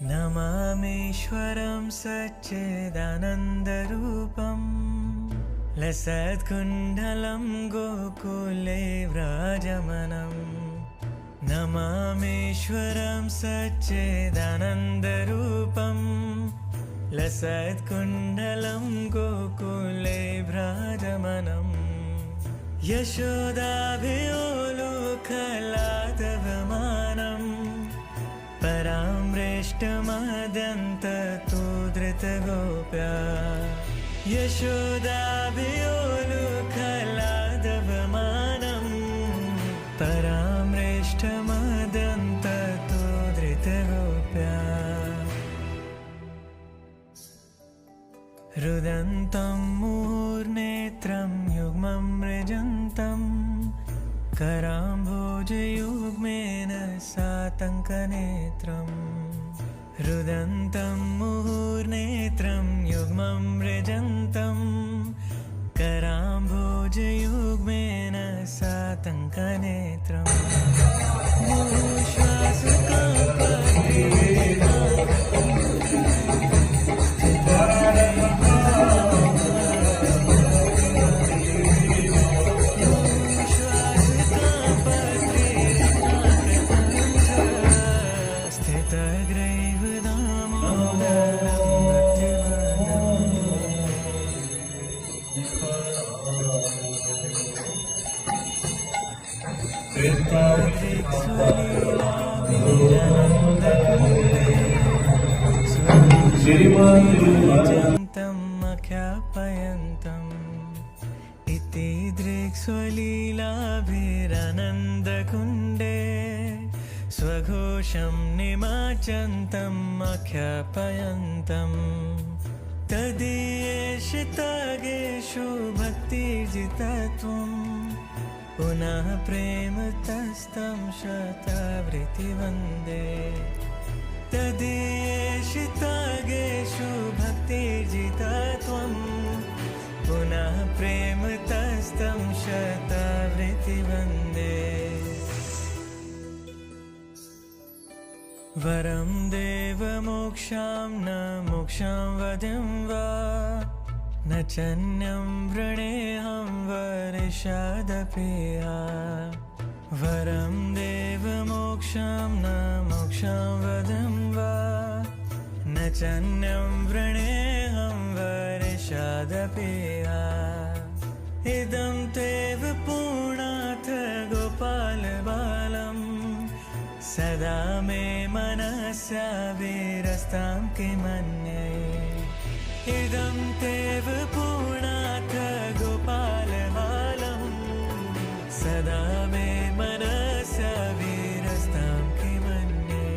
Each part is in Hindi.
नमामीश्वरं सच्चिदानन्दरूपं लसत्कुण्डलं गोकुले व्राजमानं। नमामीश्वरं सच्चिदानन्दरूपं लसत्कुण्डलं गोकुले व्राजमानं। यशोदाभियोलुखलादवमानं परामृष्टमदन्ततो धृतगोप्या। यशोदाभियोलुखलादवमानं परामृष्टमदन्ततो धृतगोप्या। रुदन्तं मुहुर्नेत्रं युग्मं मृजन्तं कराम्भोजयुग्मेन सातङ्कनेत्रम्। रुदन्तं मुहुर्नेत्रं युग्मं मृजन्तं कराम्भोजयुग्मेन सातङ्कनेत्रम्। इति दृक्स्वलीलाभिरानन्दकुण्डे स्वघोषं निमाचन्तम् अख्यापयन्तम्। तदीयेषितागेषु भक्तिर्जितत्वं पुनः प्रेमतस्तं शतावृत्तिवन्दे। तदीयेषितागेषु भक्तिर्जितत्वं पुनः प्रेमतस्तं शतावृत्तिवन्दे। वरं देवमोक्षां न मोक्षां वदं वा न चन्यं वृणेऽहं वर्षादपेहा। वरं देवमोक्षां न मोक्षां वदं वा न चन्यं वृणेऽहं वर्षादपेहा। इदं तेव पूर्णाथ गोपालबालं सदा मे मनस्या विरस्तां किमन्ये। इदं तेव पूर्णाथ गोपालबालं सदा मे मनस्या विरस्तां किमन्ये।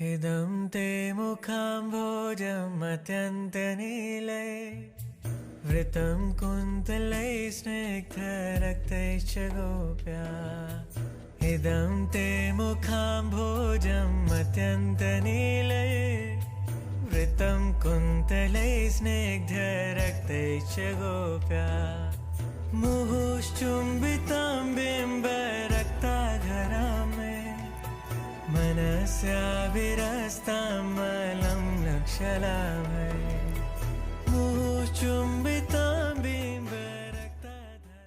इदं ते मुखाम्भोजमत्यन्तनीले वृतं कुन्तलैः स्निग्धरक्तैश्च गोप्या। इदं ते मुखाम्भोजमत्यन्तनीले वृतं कुन्तलैः स्निग्धरक्तैश्च गोप्या। मुहुश्चुम्बितां बिम्बरक्ताघरां मे मनस्या विरस्तां मलं लक्षलाभे। मुहुश्चुम्बितां बिम्बरक्ताधरां।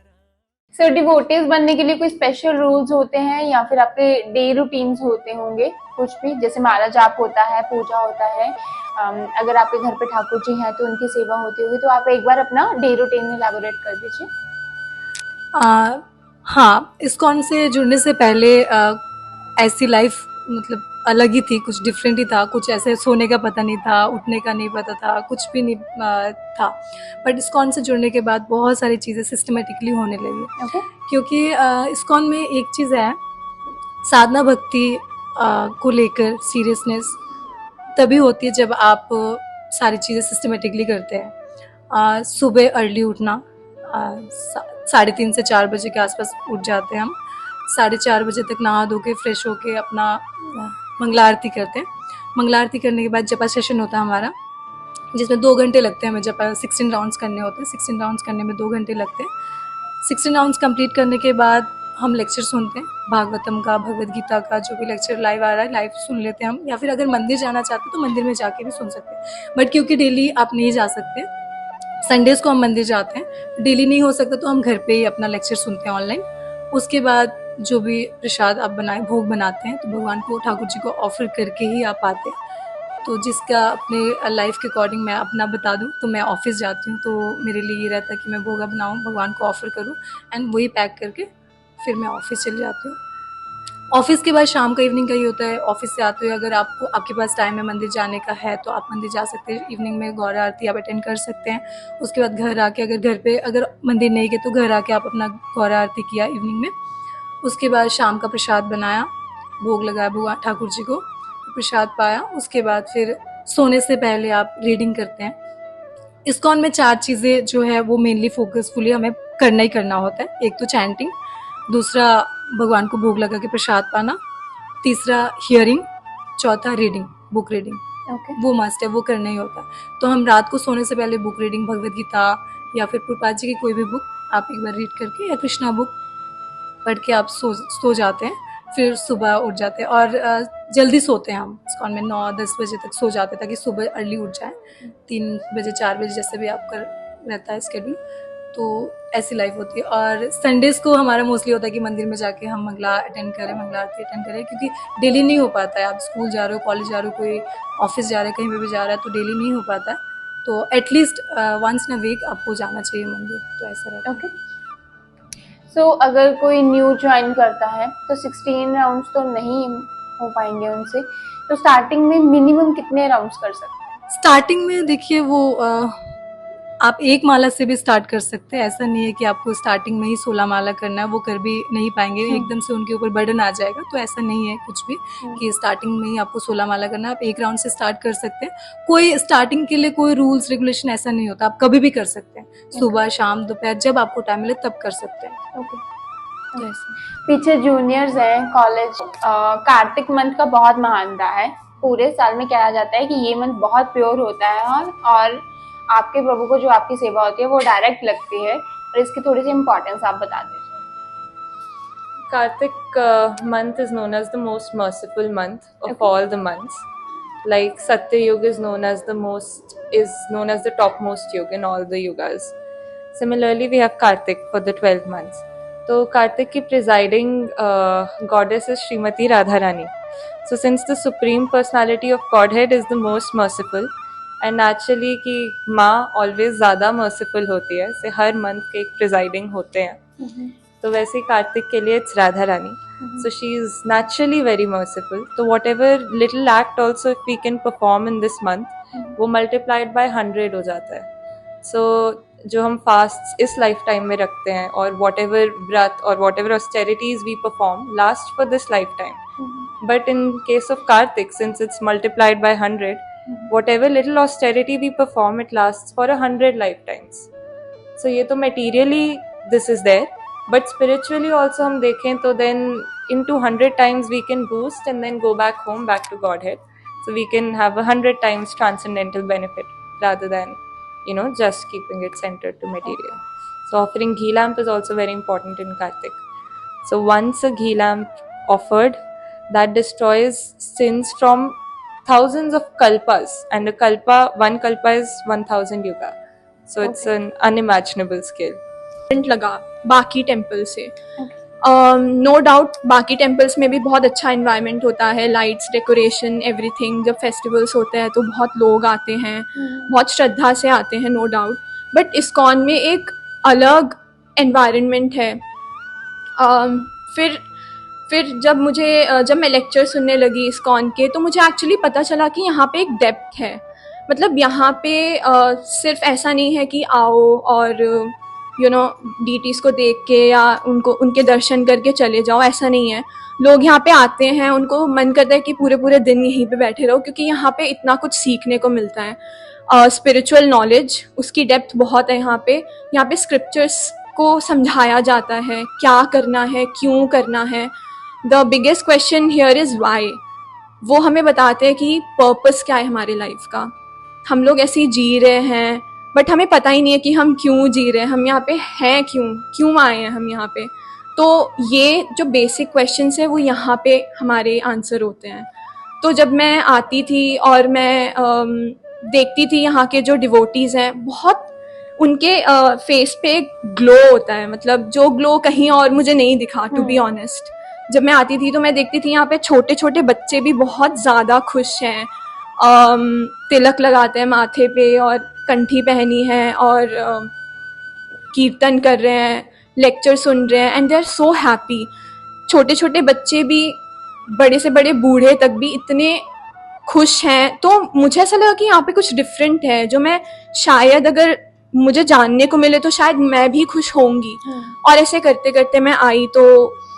सर, डिवोटीज बनने के लिए कोई स्पेशल रूल्स होते हैं या फिर आपके डे रूटीन्स होते होंगे कुछ भी, जैसे माला जाप होता है, पूजा होता है, अगर आपके घर पे ठाकुर जी हैं तो उनकी सेवा होती होगी, तो आप एक बार अपना डे रूटीन इलैबोरेट कर दीजिए। हाँ, इस्कॉन से जुड़ने से पहले ऐसी लाइफ मतलब अलग ही थी, कुछ डिफरेंट ही था। कुछ ऐसे सोने का पता नहीं था, उठने का नहीं पता था, कुछ भी नहीं था। बट इस्कॉन से जुड़ने के बाद बहुत सारी चीज़ें सिस्टमेटिकली होने लगी। क्योंकि इस्कॉन में एक चीज़ है, साधना भक्ति को लेकर सीरियसनेस तभी होती है जब आप सारी चीज़ें सिस्टमेटिकली करते हैं। सुबह अर्ली उठना, 3:30 से 4 बजे के आसपास उठ जाते हैं हम। 4:30 बजे तक नहा धो के फ्रेश होके अपना मंगला आरती करते हैं। मंगला आरती करने के बाद जपा सेशन होता है हमारा, जिसमें 2 घंटे लगते हैं हमें। जपा 16 राउंड्स करने होते हैं, 16 राउंड्स करने में 2 घंटे लगते हैं। 16 राउंड्स कंप्लीट करने के बाद हम लेक्चर सुनते हैं, भागवतम का, भगवद गीता का, जो भी लेक्चर लाइव आ रहा है लाइव सुन लेते हैं हम, या फिर अगर मंदिर जाना चाहते हैं तो मंदिर में जाके भी सुन सकते हैं। बट क्योंकि डेली आप नहीं जा सकते, संडेज़ को हम मंदिर जाते हैं, डेली नहीं हो सकता तो हम घर पे ही अपना लेक्चर सुनते हैं ऑनलाइन। उसके बाद जो भी प्रसाद आप बनाए, भोग बनाते हैं, तो भगवान को, ठाकुर जी को ऑफर करके ही आप आते हैं। तो जिसका अपने लाइफ के अकॉर्डिंग मैं अपना बता दूं, तो मैं ऑफिस जाती हूँ तो मेरे लिए ये रहता है कि मैं भोगा बनाऊँ, भगवान को ऑफर करूँ, एंड वही पैक करके फिर मैं ऑफिस चली जाती हूँ। ऑफिस के बाद शाम का, इवनिंग का ही होता है। ऑफिस से आते हुए अगर आपके पास टाइम है मंदिर जाने का है तो आप मंदिर जा सकते हैं। इवनिंग में गौरा आरती आप अटेंड कर सकते हैं। उसके बाद घर आके, अगर घर पे अगर मंदिर नहीं गए तो घर आके आप अपना गौरा आरती किया इवनिंग में। उसके बाद शाम का प्रसाद बनाया, भोग लगाया भगवान ठाकुर जी को, प्रसाद पाया। उसके बाद फिर सोने से पहले आप रीडिंग करते हैं। इस्कॉन में 4 चीज़ें जो है वो मेनली फोकसफुली हमें करना ही करना होता है। एक तो चैंटिंग, दूसरा भगवान को भोग लगा के प्रसाद पाना, तीसरा हियरिंग, चौथा रीडिंग, बुक रीडिंग। ओके। वो मस्ट है, वो करना ही होता है। तो हम रात को सोने से पहले बुक रीडिंग, भगवद गीता या फिर प्रभुपाद जी की कोई भी बुक आप एक बार रीड करके, या कृष्णा बुक पढ़ के आप सो जाते हैं। फिर सुबह उठ जाते हैं और जल्दी सोते हैं हम। इस्कॉन में 9-10 बजे तक सो जाते हैं ताकि सुबह अर्ली उठ जाए, 3 बजे 4 बजे जैसे भी आपका रहता है स्केड्यूल। तो ऐसी लाइफ होती है। और संडेज़ को हमारा मोस्टली होता है कि मंदिर में जाके हम मंगला अटेंड करें, मंगला आरती अटेंड करें, क्योंकि डेली नहीं हो पाता है। आप स्कूल जा रहे हो, कॉलेज जा रहे हो, कोई ऑफिस जा रहा है, कहीं पे भी जा रहा है, तो डेली नहीं हो पाता है। तो at least once in a week आपको जाना चाहिए मंदिर, तो ऐसा रहता है। ओके। सो अगर कोई न्यू ज्वाइन करता है तो 16 राउंड्स तो नहीं हो पाएंगे उनसे, तो स्टार्टिंग में मिनिमम कितने राउंड्स कर सकते हैं? स्टार्टिंग में देखिए वो आप 1 माला से भी स्टार्ट कर सकते हैं। ऐसा नहीं है कि आपको स्टार्टिंग में ही 16 माला करना है, वो कर भी नहीं पाएंगे, एकदम से उनके ऊपर बर्डन आ जाएगा। तो ऐसा नहीं है कुछ भी कि स्टार्टिंग में ही आपको 16 माला करना है। आप 1 राउंड से स्टार्ट कर सकते हैं। कोई स्टार्टिंग के लिए कोई रूल्स रेगुलेशन ऐसा नहीं होता, आप कभी भी कर सकते हैं। सुबह, शाम, दोपहर, जब आपको टाइम मिले तब कर सकते हैं। ओके। तो ऐसे। पीछे जूनियर्स हैं कॉलेज, कार्तिक मंथ का बहुत महानता है। पूरे साल में कहा जाता है कि ये मंथ बहुत प्योर होता है और आपके प्रभु को जो आपकी सेवा होती है वो डायरेक्ट लगती है, और इसकी थोड़ी सी इम्पोर्टेंस आप बता दीजिए। Kartik month is known as the most merciful month of Okay. all the months. Like Satya Yuga is known as the topmost yuga in all the yugas. Similarly, we have Kartik for the 12 months. So Kartik की presiding goddess is Srimati Radharani. So since the supreme personality of Godhead is the most merciful, and naturally कि माँ always ज़्यादा merciful होती है, से हर month के एक presiding होते हैं। तो वैसे कार्तिक के लिए it's Radha Rani, so she is naturally very merciful. तो whatever little act also if we can perform in this month, वो मल्टीप्लाइड बाय 100 हो जाता है। सो जो हम फास्ट इस लाइफ टाइम में रखते हैं, और वॉट एवर व्रत और whatever austerities we perform last for this lifetime, but in case of Kartik since it's multiplied by 100, whatever little austerity we perform it last for 100 lifetimes. So ये तो materially this is there, but spiritually also हम देखें तो then in 200 times we can boost and then go back home, back to Godhead. So we can have 100 times transcendental benefit rather than, just keeping it centered to material. So offering ghee lamp is also very important in Kartik. So once a ghee lamp offered, that destroys sins from thousands of kalpas, and one kalpa is 1000 yuga. So it's an unimaginable scale. Different लगा बाकी टेम्पल से। नो डाउट बाकी टेम्पल्स में भी बहुत अच्छा इन्वायरमेंट होता है, लाइट्स, डेकोरेशन, एवरीथिंग। जब फेस्टिवल्स होते हैं तो बहुत लोग आते हैं, बहुत श्रद्धा से आते हैं, नो डाउट। बट इस्कॉन में एक अलग एनवायरनमेंट है। फिर जब मैं लेक्चर सुनने लगी इस्कॉन के, तो मुझे एक्चुअली पता चला कि यहाँ पे एक डेप्थ है। मतलब यहाँ पे सिर्फ ऐसा नहीं है कि आओ और डीटीज को देख के या उनको उनके दर्शन करके चले जाओ, ऐसा नहीं है। लोग यहाँ पे आते हैं, उनको मन करता है कि पूरे पूरे दिन यहीं पे बैठे रहो, क्योंकि यहाँ पे इतना कुछ सीखने को मिलता है। स्पिरिचुअल नॉलेज, उसकी डेप्थ बहुत है यहाँ पे। यहाँ पे स्क्रिप्चर्स को समझाया जाता है, क्या करना है, क्यों करना है। The biggest question here is why. वो हमें बताते हैं कि पर्पस क्या है हमारे लाइफ का। हम लोग ऐसे ही जी रहे हैं, बट हमें पता ही नहीं है कि हम क्यों जी रहे हैं, हम यहाँ पे हैं क्यों आए हैं हम यहाँ पे। तो ये जो बेसिक क्वेश्चंस है वो यहाँ पे हमारे आंसर होते हैं। तो जब मैं आती थी और मैं देखती थी यहाँ के जो डिवोटीज़ हैं, बहुत उनके फेस पे एक ग्लो होता है, मतलब जो ग्लो कहीं और मुझे नहीं दिखा, टू बी ऑनेस्ट। जब मैं आती थी तो मैं देखती थी यहाँ पे छोटे छोटे बच्चे भी बहुत ज़्यादा खुश हैं, तिलक लगाते हैं माथे पे और कंठी पहनी है और कीर्तन कर रहे हैं, लेक्चर सुन रहे हैं, and they are so happy. छोटे छोटे बच्चे भी, बड़े से बड़े बूढ़े तक भी इतने खुश हैं। तो मुझे ऐसा लगा कि यहाँ पे कुछ डिफरेंट है, जो मैं शायद अगर मुझे जानने को मिले तो शायद मैं भी खुश होंगी। और ऐसे करते करते मैं आई तो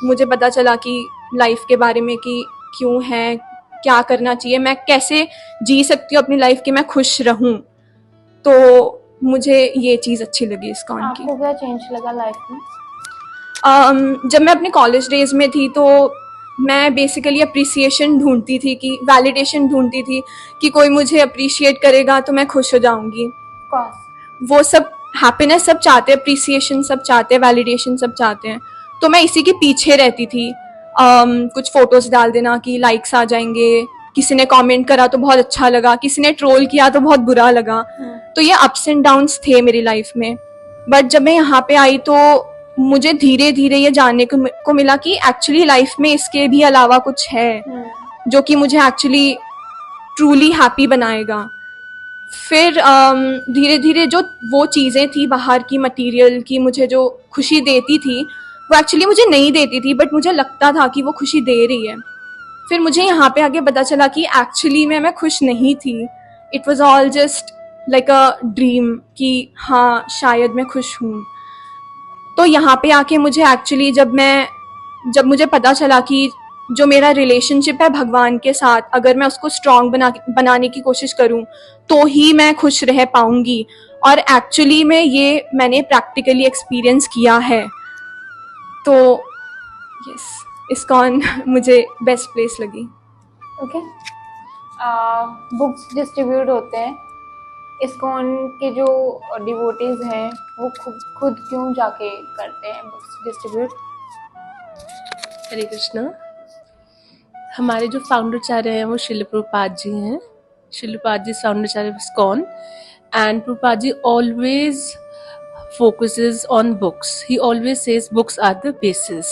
मुझे पता चला कि लाइफ के बारे में, कि क्यों है, क्या करना चाहिए, मैं कैसे जी सकती हूँ अपनी लाइफ की मैं खुश रहूँ। तो मुझे ये चीज़ अच्छी लगी इस्कॉन की। आपको क्या चेंज लगा लाइफ में? जब मैं अपने कॉलेज डेज में थी तो मैं बेसिकली अप्रिसिएशन ढूंढती थी, कि वैलिडेशन ढूंढती थी कि कोई मुझे अप्रिशिएट करेगा तो मैं खुश हो जाऊंगी। वो सब हैप्पीनेस सब चाहते हैं, अप्रिसिएशन सब चाहते हैं, वैलिडेशन सब चाहते हैं। तो मैं इसी के पीछे रहती थी। कुछ फोटोज डाल देना कि लाइक्स आ जाएंगे, किसी ने कमेंट करा तो बहुत अच्छा लगा, किसी ने ट्रोल किया तो बहुत बुरा लगा। तो ये अप्स एंड डाउन्स थे मेरी लाइफ में। बट जब मैं यहाँ पे आई तो मुझे धीरे धीरे ये जानने को मिला कि एक्चुअली लाइफ में इसके भी अलावा कुछ है जो कि मुझे एक्चुअली ट्रूली हैप्पी बनाएगा। फिर धीरे धीरे जो वो चीज़ें थी बाहर की, मटेरियल की, मुझे जो खुशी देती थी वो एक्चुअली मुझे नहीं देती थी, बट मुझे लगता था कि वो खुशी दे रही है। फिर मुझे यहाँ पे आगे पता चला कि एक्चुअली मैं खुश नहीं थी। It was all just like a dream कि हाँ शायद मैं खुश हूँ। तो यहाँ पे आके मुझे एक्चुअली जब मुझे पता चला कि जो मेरा रिलेशनशिप है भगवान के साथ, अगर मैं उसको स्ट्रॉन्ग बनाने की कोशिश करूँ तो ही मैं खुश रह पाऊँगी। और एक्चुअली में ये मैंने प्रैक्टिकली एक्सपीरियंस किया है। तो यस, इस्कॉन मुझे बेस्ट प्लेस लगी। ओके। बुक्स डिस्ट्रीब्यूट होते हैं, इस्कॉन के जो डिवोटीज हैं वो खुद क्यों जाके करते हैं बुक्स डिस्ट्रीब्यूट? हरे कृष्णा। हमारे जो फाउंडरचार्य हैं वो शिल प्रभुपाद जी हैं। शिल प्रभुपाद जी फाउंडरचार्य ISKCON, and Prabhupada ji always focuses on books. He always says books are the basis.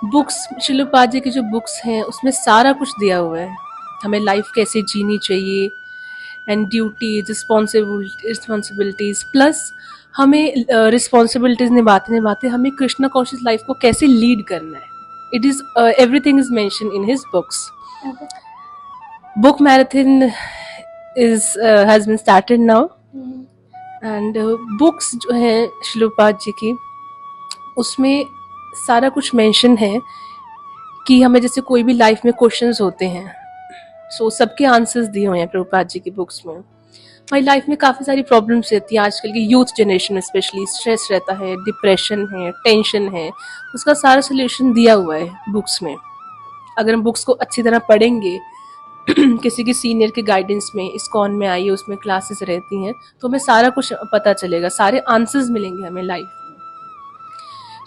Books, शिल प्रभुपाद जी की जो बुक्स हैं उसमें सारा कुछ दिया हुआ है, हमें लाइफ कैसे जीनी चाहिए, एंड ड्यूटीज, रिस्पॉन्सिबिलिटीज, प्लस हमें रिस्पॉन्सिबिलिटीज निभाते हमें कृष्णा कॉन्शियस लाइफ को कैसे लीड करना है। It is everything is mention in his books. Book marathon is has been started now, and books जो हैं शिल प्रभुपाद जी की, उसमें सारा कुछ मेंशन है कि हमें जैसे कोई भी लाइफ में क्वेश्चंस होते हैं, सो सबके आंसर्स दिए हुए हैं प्रभुपाद जी की बुक्स में। हमारी लाइफ में काफ़ी सारी प्रॉब्लम्स रहती हैं, आजकल की यूथ जनरेशन में स्पेशली स्ट्रेस रहता है, डिप्रेशन है, टेंशन है, उसका सारा सोल्यूशन दिया हुआ है बुक्स में। अगर हम बुक्स को अच्छी तरह पढ़ेंगे किसी की सीनियर के गाइडेंस में, इस्कॉन में आइए, उसमें क्लासेस रहती हैं, तो हमें सारा कुछ पता चलेगा, सारे आंसर्स मिलेंगे हमें लाइफ में।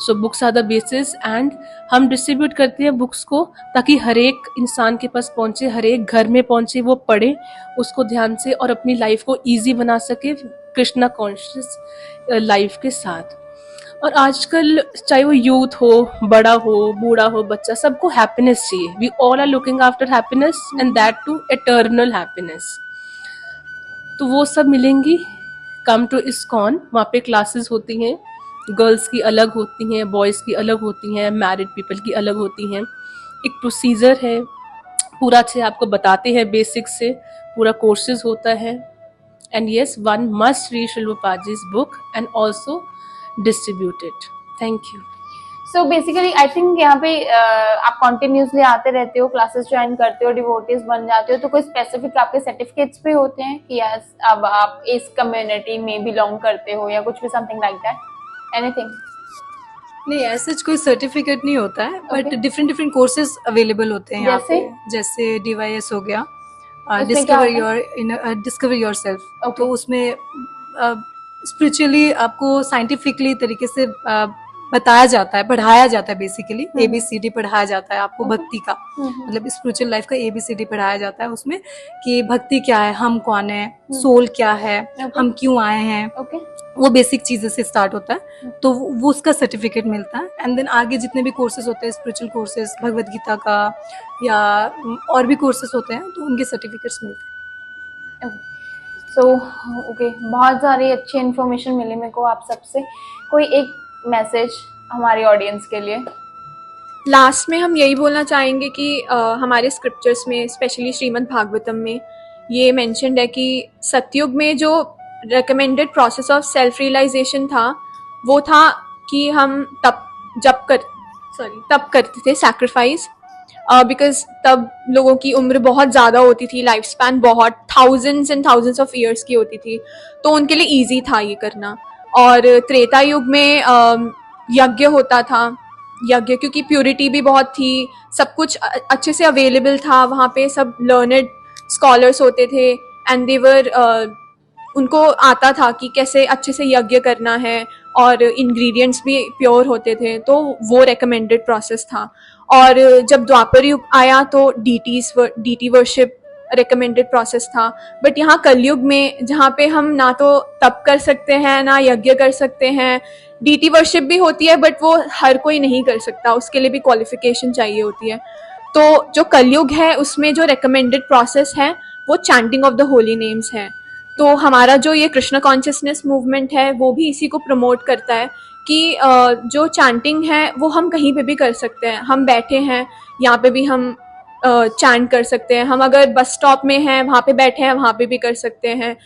So books are the basis, and हम डिस्ट्रीब्यूट करते हैं बुक्स को ताकि हर एक इंसान के पास पहुंचे, हर एक घर में पहुंचे, वो पढ़े उसको ध्यान से और अपनी लाइफ को ईजी बना सके कृष्णा कॉन्शियस लाइफ के साथ। और आजकल चाहे वो यूथ हो, बड़ा हो, बूढ़ा हो, बच्चा, सबको हैप्पीनेस चाहिए। We all are looking after happiness, and that too eternal happiness. तो वो सब मिलेंगी। कम टू इस्कॉन, वहाँ पे क्लासेस होती हैं, गर्ल्स की अलग होती हैं, बॉयज़ की अलग होती हैं, मैरिड पीपल की अलग होती हैं। एक प्रोसीजर है, पूरा अच्छे आपको बताते हैं, बेसिक से पूरा कोर्सेज होता है। And yes, one must read Srila Prabhupada जी's book, and also distributed. Thank you. So basically I think यहाँ पे आप कॉन्टिन्यूसली आते रहते हो, क्लासेस ज्वाइन करते हो, डिवोटीज बन जाते हो, तो कोई स्पेसिफिक आपके सर्टिफिकेट्स भी होते हैं कि यस अब आप इस कम्युनिटी में बिलोंग करते हो या कुछ भी समथिंग लाइक दैट, एनीथिंग? नहीं, ऐसा कोई सर्टिफिकेट नहीं होता है, but Okay. Different different courses available होते हैं यहाँ जैसे? पे। जैसे DYS हो गया, उसमें क्या डिस्कवर योर सेल्फ। Okay. तो उसमें स्पिरिचुअली आपको साइंटिफिकली तरीके से बताया जाता है, पढ़ाया जाता है। बेसिकली ABCD पढ़ाया जाता है आपको, भक्ति का मतलब स्पिरिचुअल लाइफ का ABCD पढ़ाया जाता है उसमें, कि भक्ति क्या है, हम कौन है, सोल क्या है, हम क्यों आए हैं, ओके वो बेसिक चीज़ों से स्टार्ट होता है। तो वो उसका सर्टिफिकेट मिलता है। एंड देन आगे जितने भी कोर्सेज होते हैं, स्पिरिचुअल कोर्सेज, भगवत गीता का या और भी कोर्सेज होते हैं, तो उनके सर्टिफिकेट्स मिलते हैं। सो ओके, बहुत सारी अच्छी इन्फॉर्मेशन मिली मेरे को आप सबसे। कोई एक मैसेज हमारे ऑडियंस के लिए? लास्ट में हम यही बोलना चाहेंगे कि हमारे स्क्रिप्चर्स में, स्पेशली श्रीमद् भागवतम में ये मेंशन्ड है कि सतयुग में जो recommended process of self realisation था, वो था कि हम तप करते थे, सैक्रिफाइस, बिकॉज तब लोगों की उम्र बहुत ज़्यादा होती थी, लाइफ स्पैन बहुत thousands and thousands of years की होती थी, तो उनके लिए ईजी था ये करना। और त्रेता युग में यज्ञ होता था, यज्ञ क्योंकि प्योरिटी भी बहुत थी, सब कुछ अच्छे से अवेलेबल था वहाँ पे, सब लर्नड स्कॉलर्स होते थे, एंड देवर उनको आता था कि कैसे अच्छे से यज्ञ करना है, और इंग्रेडिएंट्स भी प्योर होते थे, तो वो रेकमेंडेड प्रोसेस था। और जब द्वापर युग आया तो डीटी वर्शिप रिकमेंडेड प्रोसेस था। बट यहाँ कलयुग में, जहाँ पे हम ना तो तप कर सकते हैं ना यज्ञ कर सकते हैं, डीटी वर्शिप भी होती है बट वो हर कोई नहीं कर सकता, उसके लिए भी क्वालिफिकेशन चाहिए होती है। तो जो कलयुग है उसमें जो रिकमेंडेड प्रोसेस है वो chanting of the Holi names है। तो हमारा जो ये कृष्ण कॉन्शियसनेस मूवमेंट है वो भी इसी को प्रमोट करता है कि जो चैंटिंग है वो हम कहीं पे भी कर सकते हैं। हम बैठे हैं यहाँ पे भी हम चैंट कर सकते हैं, हम अगर बस स्टॉप में हैं वहाँ पे बैठे हैं वहाँ पे भी कर सकते हैं,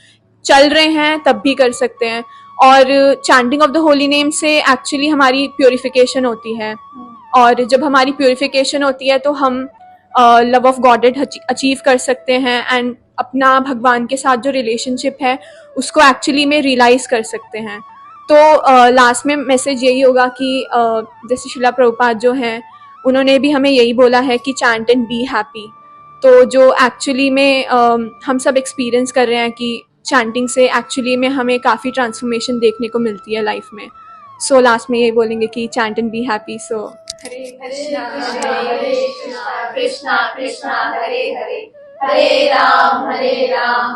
चल रहे हैं तब भी कर सकते हैं। और chanting of the holy name से एक्चुअली हमारी प्योरिफिकेशन होती है, और जब हमारी प्योरिफिकेशन होती है तो हम लव ऑफ गॉडेड अचीव कर सकते हैं, एंड अपना भगवान के साथ जो रिलेशनशिप है उसको एक्चुअली में रियलाइज कर सकते हैं। तो लास्ट में मैसेज यही होगा कि जैसे शिला प्रभुपाद जो हैं उन्होंने भी हमें यही बोला है कि चैंट एंड बी हैप्पी। तो जो एक्चुअली में हम सब एक्सपीरियंस कर रहे हैं कि चैंटिंग से एक्चुअली में हमें काफ़ी ट्रांसफॉर्मेशन देखने को मिलती है लाइफ में। सो लास्ट में यही बोलेंगे कि chant and be happy. So Hare Krishna Krishna Krishna Hare Hare, Hare Ram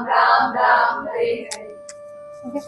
Ram Ram Hare Hare. Okay.